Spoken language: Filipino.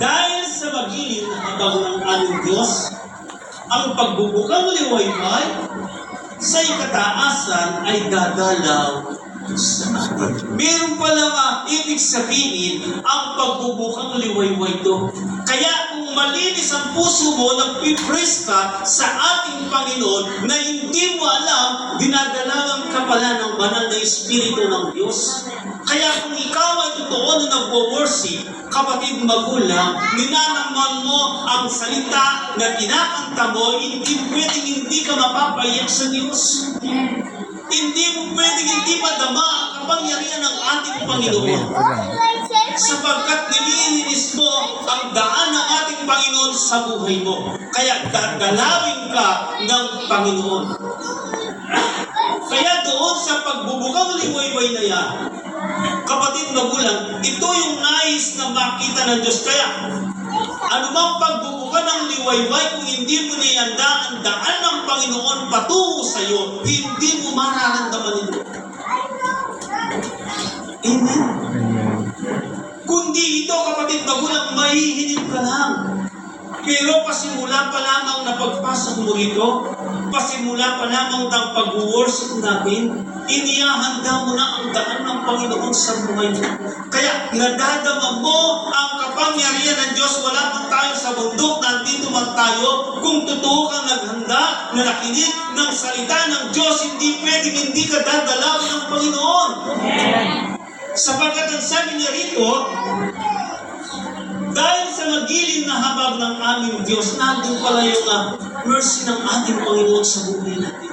Dahil sa magiliw na habag ng aming Diyos, ang pagbubukang liwayway sa ikataasan ay dadalaw sa atin. Meron pala ibig sabihin ang pagbubukang liwayway ito. Kaya kung malinis ang puso mo, nagpipraise ka sa ating Panginoon na hindi mo alam, dinadalawan ka pala ng banal na Espiritu ng Diyos. Kaya kung ikaw ay totoo na nagwo-worship, kapatid magulang, ninanaman mo ang salita na kinakanta mo, hindi pwedeng hindi ka mapapaiyak sa Diyos. Hindi mo pwedeng hindi madama ang kapangyarihan ng ating Panginoon. Sapagkat nililinis mo ang daan ng ating Panginoon sa buhay mo. Kaya gagalawin ka ng Panginoon. Kaya doon sa pagbubukang liwayway na yan, kapatid magulang, ito yung nais na makita ng Diyos. Kaya, anumang pagbubuka ng liwayway, kung hindi mo niyanda ang daan ng Panginoon patungo sa iyo, hindi mo mararamdaman ito. Amen. Kundi ito, kapatid magulang, mahihinig ka lang. Pero pasimula pa lamang na pagpasok mo rito, pasimula pa lamang ng pag-worship natin, inihahanda mo na ang daan ng Panginoon sa buhay mo. Kaya nadadama mo ang kapangyarihan ng Diyos. Wala man tayo sa bundok, nandito man tayo. Kung totoo kang naghanda na nakinig ng salita ng Diyos, hindi pwedeng hindi ka dadalawin ng Panginoon. Sapagkat ang sabi niya rito, dahil sa magiling na habag ng aming Diyos, nandun pala yung mercy ng ating Panginoon sa buhay natin.